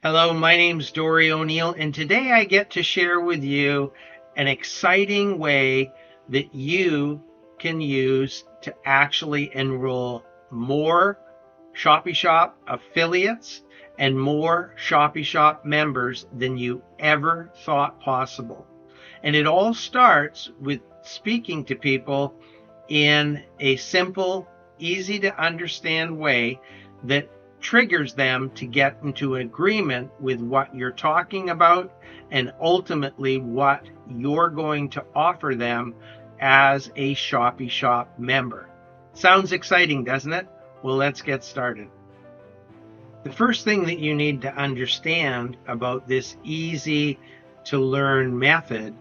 Hello, my name's Dory O'Neill, and today I get to share with you an exciting way that you can use to actually enroll more Shoppy Shop affiliates and more Shoppy Shop members than you ever thought possible. And it all starts with speaking to people in a simple, easy to understand way that triggers them to get into agreement with what you're talking about and ultimately what you're going to offer them as a Shoppy Shop member. Sounds exciting, doesn't it? Well, let's get started. The first thing that you need to understand about this easy to learn method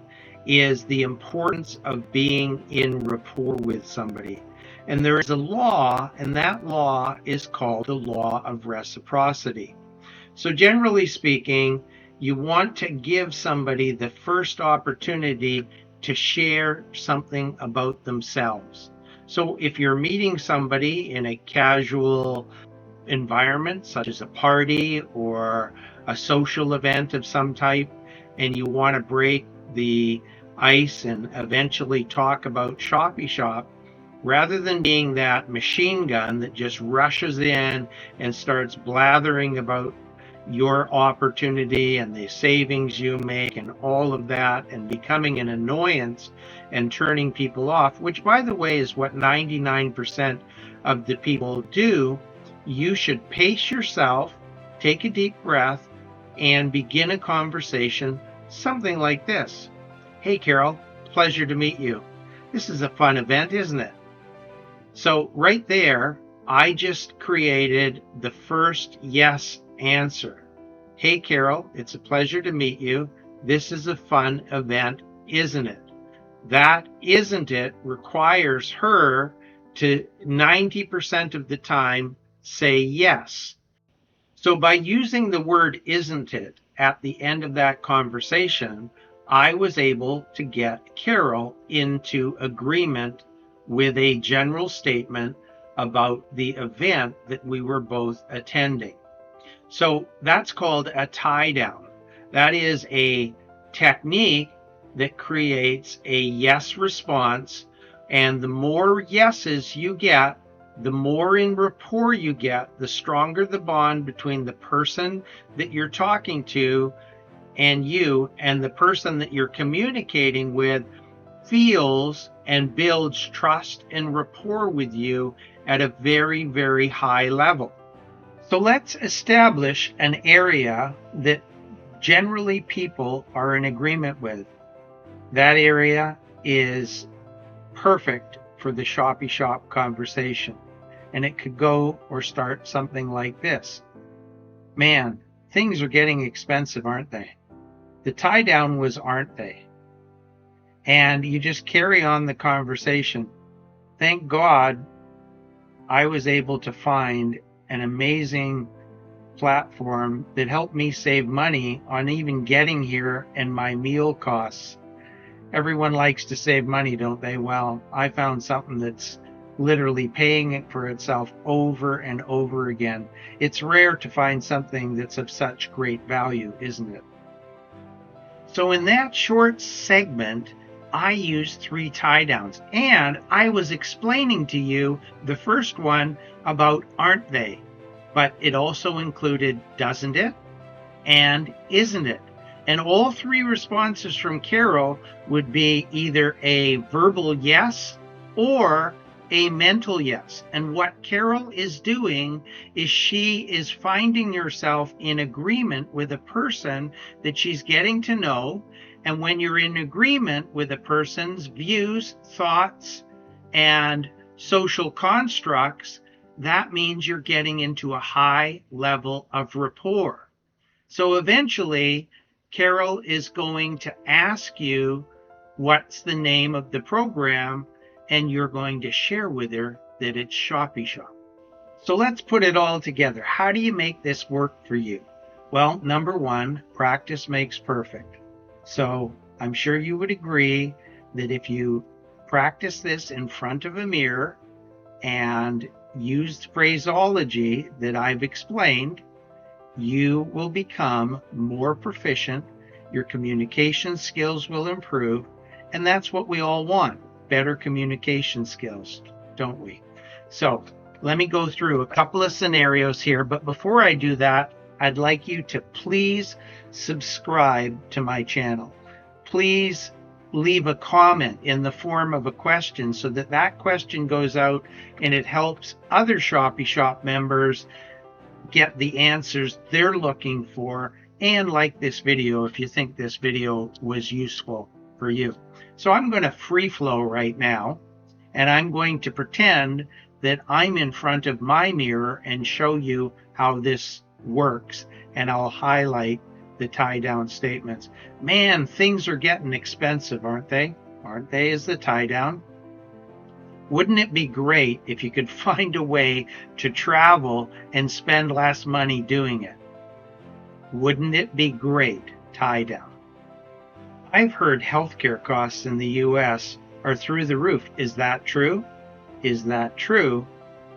is the importance of being in rapport with somebody. And there is a law, and that law is called the law of reciprocity. So, generally speaking, you want to give somebody the first opportunity to share something about themselves. So, if you're meeting somebody in a casual environment, such as a party or a social event of some type, and you want to break the ice and eventually talk about Shoppy Shop, rather than being that machine gun that just rushes in and starts blathering about your opportunity and the savings you make and all of that and becoming an annoyance and turning people off, which, by the way, is what 99% of the people do. You should pace yourself, take a deep breath, and begin a conversation something like this. Hey, Carol, pleasure to meet you. This is a fun event, isn't it? So right there, I just created the first yes answer. Hey, Carol, it's a pleasure to meet you. This is a fun event, isn't it? That isn't it requires her to 90% of the time say yes. So by using the word isn't it at the end of that conversation, I was able to get Carol into agreement with a general statement about the event that we were both attending. So that's called a tie down. That is a technique that creates a yes response. And the more yeses you get, the more in rapport you get, the stronger the bond between the person that you're talking to and you, and the person that you're communicating with feels and builds trust and rapport with you at a very, very high level. So let's establish an area that generally people are in agreement with. That area is perfect for the Shoppy Shop conversation. And it could go or start something like this. Man, things are getting expensive, aren't they? The tie down was, aren't they? And you just carry on the conversation. Thank God I was able to find an amazing platform that helped me save money on even getting here and my meal costs. Everyone likes to save money, don't they? Well, I found something that's literally paying it for itself over and over again. It's rare to find something that's of such great value, isn't it? So in that short segment, I used 3 tie downs, and I was explaining to you the first one about aren't they, but it also included doesn't it and isn't it. And all 3 responses from Carol would be either a verbal yes or a mental yes. And what Carol is doing is she is finding herself in agreement with a person that she's getting to know. And when you're in agreement with a person's views, thoughts, and social constructs, that means you're getting into a high level of rapport. So eventually, Carol is going to ask you what's the name of the program, and you're going to share with her that it's Shoppy Shop. So let's put it all together. How do you make this work for you? Well, number one, practice makes perfect. So I'm sure you would agree that if you practice this in front of a mirror and use phraseology that I've explained, you will become more proficient, your communication skills will improve, and that's what we all want, better communication skills, don't we? So let me go through a couple of scenarios here, but before I do that, I'd like you to please subscribe to my channel. Please leave a comment in the form of a question so that that question goes out and it helps other Shoppy Shop members get the answers they're looking for, and like this video if you think this video was useful for you. So I'm going to free flow right now, and I'm going to pretend that I'm in front of my mirror and show you how this works, and I'll highlight the tie down statements. Man, things are getting expensive, aren't they? Aren't they, is the tie down. Wouldn't it be great if you could find a way to travel and spend less money doing it? Wouldn't it be great? Tie down. I've heard healthcare costs in the US are through the roof. Is that true? Is that true?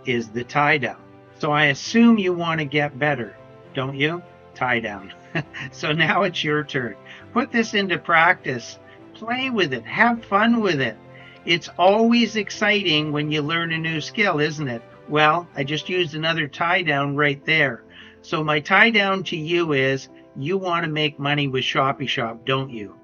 Is the tie down. So I assume you want to get better, don't you? Tie down. So now it's your turn. Put this into practice. Play with it. Have fun with it. It's always exciting when you learn a new skill, isn't it? Well, I just used another tie down right there. So my tie down to you is, you want to make money with Shoppy Shop, don't you?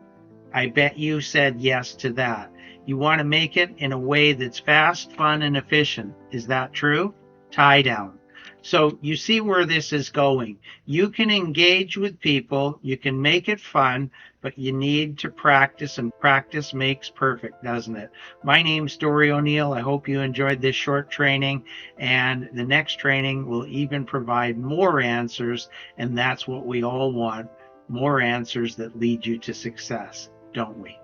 I bet you said yes to that. You want to make it in a way that's fast, fun, and efficient. Is that true? Tie down. So you see where this is going. You can engage with people, you can make it fun, but you need to practice, and practice makes perfect, doesn't it? My name's Dory O'Neill. I hope you enjoyed this short training, and the next training will even provide more answers, and that's what we all want, more answers that lead you to success, don't we?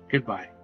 Goodbye.